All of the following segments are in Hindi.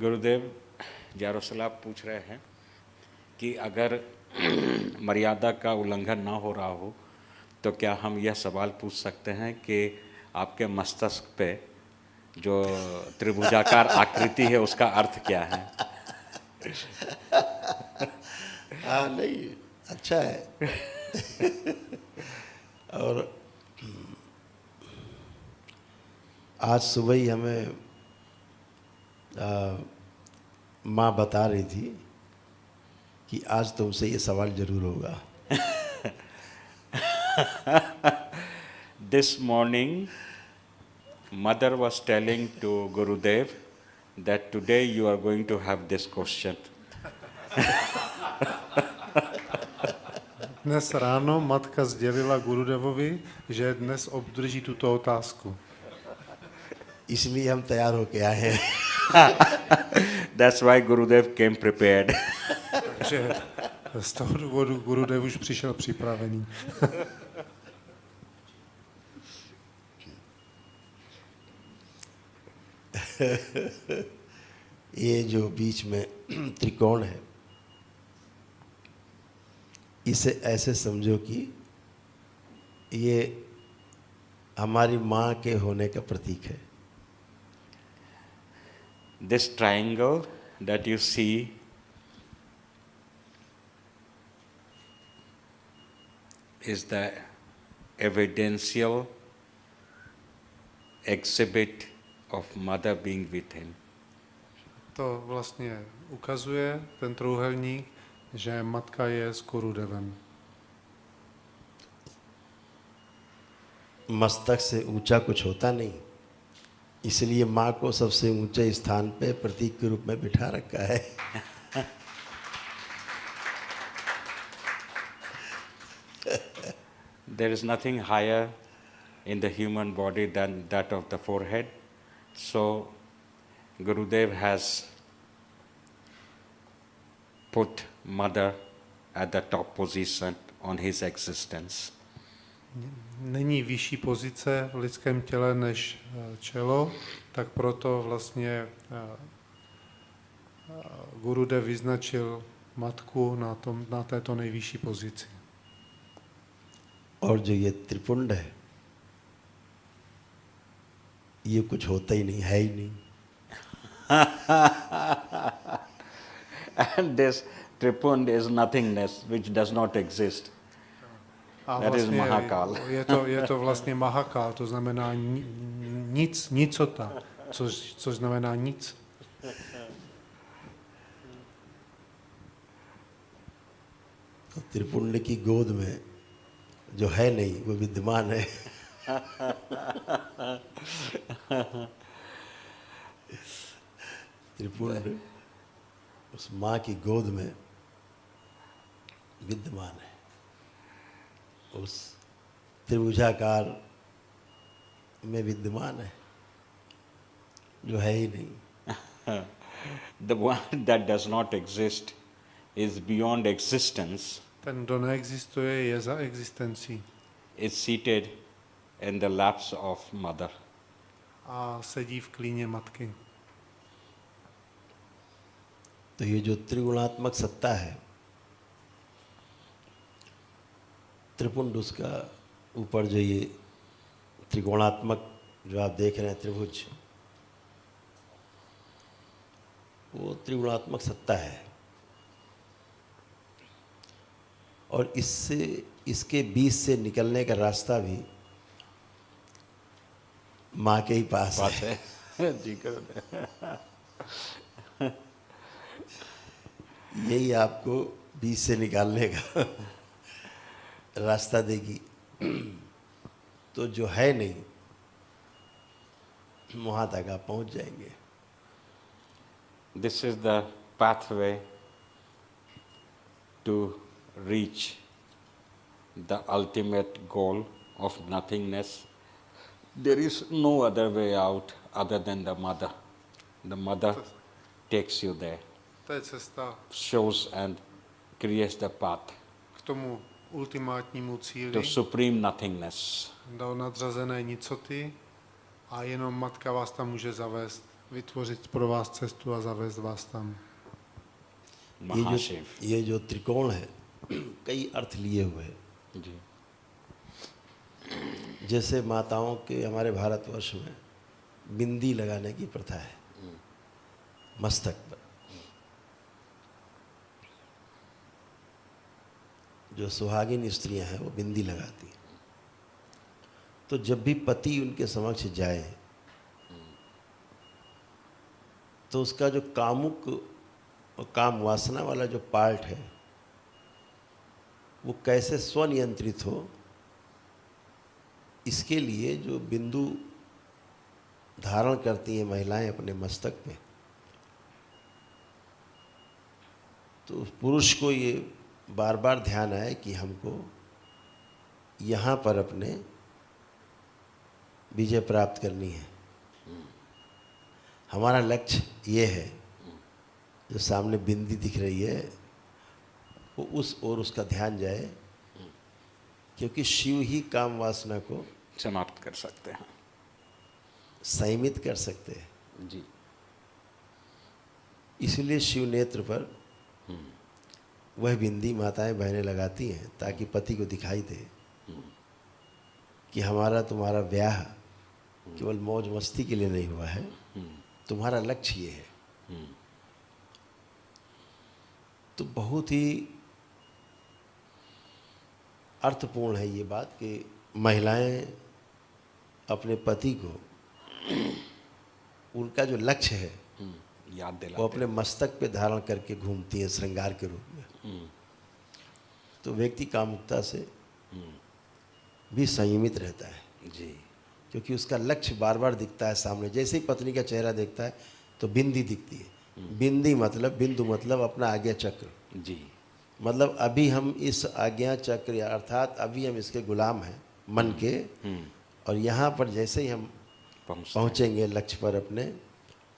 गुरुदेव जारोसला पूछ रहे हैं कि अगर मर्यादा का उल्लंघन ना हो रहा हो तो क्या हम यह सवाल पूछ सकते हैं कि आपके मस्तिष्क पे जो त्रिभुजाकार आकृति है उसका अर्थ क्या है? हाँ, नहीं, अच्छा है। और आज सुबह ही हमें माँ बता रही थी कि आज तुमसे ये सवाल जरूर होगा। This morning, mother was telling to Gurudev that today you are going to have this question. Dnes ráno matka sdělila Gurudevovi, že dnes obdrží tuto otázku. इसलिए हम तैयार होके आए हैं। That's why Gurudev came prepared. Takže z toho důvodu Gurudev už přišel připravený. ये जो बीच में त्रिकोण है, इसे ऐसे समझो कि ये हमारी माँ के होने का प्रतीक है। This triangle that you see is the evidential exhibit of mother being within. To vlastně ukazuje ten trojúhelník, že matka je s Gurudevem. मस्तक से ऊंचा कुछ होता नहीं, इसलिए माँ को सबसे ऊंचे स्थान पे प्रतीक के रूप में बिठा रखा है। There is nothing higher in the human body than that of the forehead. So Gurudev has put mother at the top position on his existence. Není vyšší pozice v lidském těle než čelo, tak proto vlastně Gurudev vyznačil matku na této nejvyšší pozici. और जो ये त्रिपुंड है, ये कुछ होता ही नहीं, है ही नहीं। And this tripund is nothingness, which does not exist. A That is vlastně Mahakal. je to vlastně Mahakal, to znamená nic, nicota, což znamená nic. तो त्रिपुंड की गोद में जो है नहीं वो विद्यमान है। त्रिपुंड उस माँ की गोद में विद्यमान है, उस त्रिभुजाकार में विद्यमान है, जो है ही नहीं। The one that does not exist is beyond existence, Ten, kdo neexistuje, je za existencí is seated in the laps of mother. a sedí v klíně matky. तो ये जो त्रिगुणात्मक सत्ता है, त्रिपुंड उसका ऊपर जो ये त्रिगुणात्मक जो आप देख रहे हैं त्रिभुज, वो त्रिगुणात्मक सत्ता है। और इससे इसके बीच से निकलने का रास्ता भी माँ के ही पास है। जी यही आपको बीच से निकालने का रास्ता देगी। तो जो है नहीं वहाँ तक आप पहुँच जाएंगे। This is the pathway to reach the ultimate goal of nothingness. There is no other way out other than the mother. The mother takes you there, To je cesta shows and creates the path k tomu ultimátnímu to cíli, supreme nothingness. do nadřazené nicoty, a jenom matka vás tam může zavést, vytvořit pro vás cestu a zavést vás tam. महाशिव ये जो त्रिकोण है कई अर्थ लिए हुए हैं। जी जैसे माताओं के हमारे भारतवर्ष में बिंदी लगाने की प्रथा है मस्तक पर। जो सुहागिन स्त्रियां हैं वो बिंदी लगाती हैं। तो जब भी पति उनके समक्ष जाए तो उसका जो कामुक और काम वासना वाला जो पार्ट है वो कैसे स्वनियंत्रित हो, इसके लिए जो बिंदु धारण करती हैं महिलाएं अपने मस्तक पे, तो उस पुरुष को ये बार बार ध्यान आए कि हमको यहाँ पर अपने विजय प्राप्त करनी है। हमारा लक्ष्य ये है, जो सामने बिंदी दिख रही है वो उस ओर उसका ध्यान जाए, क्योंकि शिव ही काम वासना को समाप्त कर सकते हैं। संयमित कर सकते हैं। जी इसलिए शिव नेत्र पर वह बिंदी माताएं बहनें लगाती हैं ताकि पति को दिखाई दे कि हमारा तुम्हारा ब्याह केवल मौज मस्ती के लिए नहीं हुआ है, तुम्हारा लक्ष्य ये है। तो बहुत ही अर्थपूर्ण है ये बात कि महिलाएं अपने पति को उनका जो लक्ष्य है याद दिला वो अपने मस्तक पे धारण करके घूमती हैं श्रृंगार के रूप में। तो व्यक्ति कामुकता से भी संयमित रहता है, जी क्योंकि उसका लक्ष्य बार बार दिखता है सामने। जैसे ही पत्नी का चेहरा देखता है तो बिंदी दिखती है। बिंदी मतलब, बिंदु मतलब अपना आज्ञा चक्र। जी मतलब अभी हम इस आज्ञा चक्र अर्थात अभी हम इसके गुलाम हैं मन के, और यहाँ पर जैसे ही हम पहुँचेंगे लक्ष्य पर अपने,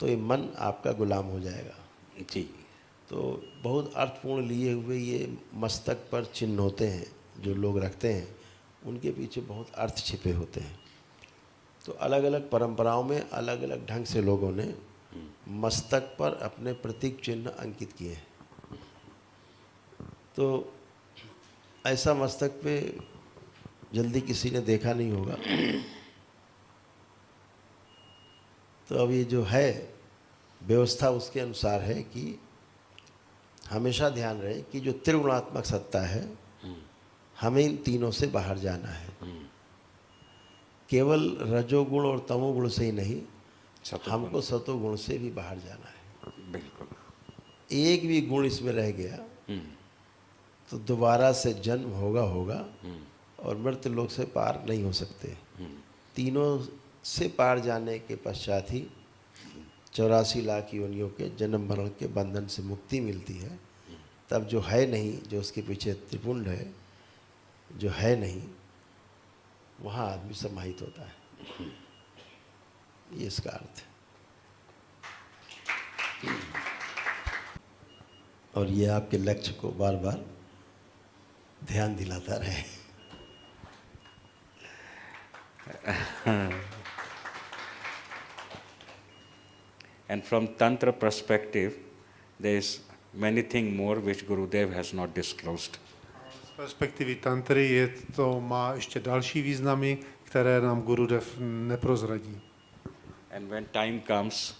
तो ये मन आपका गुलाम हो जाएगा। जी तो बहुत अर्थपूर्ण लिए हुए ये मस्तक पर चिन्ह होते हैं जो लोग रखते हैं, उनके पीछे बहुत अर्थ छिपे होते हैं। तो अलग अलग परंपराओं में अलग अलग ढंग से लोगों ने मस्तक पर अपने प्रतीक चिन्ह अंकित किए हैं। तो ऐसा मस्तक पे जल्दी किसी ने देखा नहीं होगा। तो अब ये जो है व्यवस्था उसके अनुसार है कि हमेशा ध्यान रहे कि जो त्रिगुणात्मक सत्ता है हमें इन तीनों से बाहर जाना है। केवल रजोगुण और तमोगुण से ही नहीं, हमको सतोगुण से भी बाहर जाना है। बिल्कुल। एक भी गुण इसमें रह गया तो दोबारा से जन्म होगा और मृत्यु लोक से पार नहीं हो सकते। तीनों से पार जाने के पश्चात ही 84 लाख योनियों के जन्म मरण के बंधन से मुक्ति मिलती है। तब जो है नहीं, जो उसके पीछे त्रिपुंड है, जो है नहीं, वहाँ आदमी समाहित होता है। ये इसका अर्थ है। और ये आपके लक्ष्य को बार बार ध्यान दिलाता रहे। And from Tantra perspective, there is many things more which Gurudev has not disclosed. Z perspektivy tantry to má ještě další významy, které nám Gurudev neprozradí. And when time comes,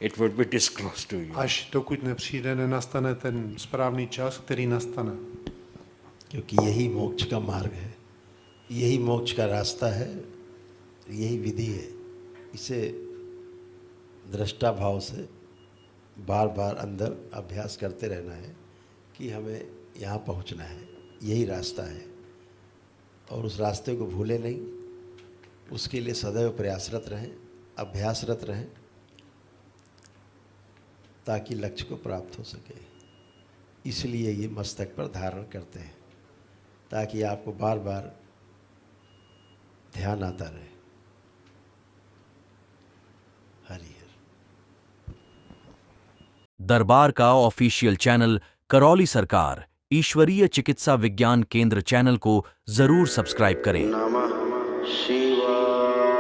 it would be disclosed to you. Až dokud nepřijde, nenastane ten správný čas, který nastane. क्योंकि यही मोक्ष का मार्ग है, यही मोक्ष का रास्ता है, यही विधि है। इसे दृष्टा भाव से बार बार अंदर अभ्यास करते रहना है कि हमें यहाँ पहुँचना है, यही रास्ता है। और उस रास्ते को भूले नहीं, उसके लिए सदैव प्रयासरत रहें, अभ्यासरत रहें, ताकि लक्ष्य को प्राप्त हो सके। इसलिए ये मस्तक पर धारण करते हैं, ताकि आपको बार बार ध्यान आता रहे। हरि हर। दरबार का ऑफिशियल चैनल करौली सरकार ईश्वरीय चिकित्सा विज्ञान केंद्र चैनल को जरूर सब्सक्राइब करें। नमः शिवाय।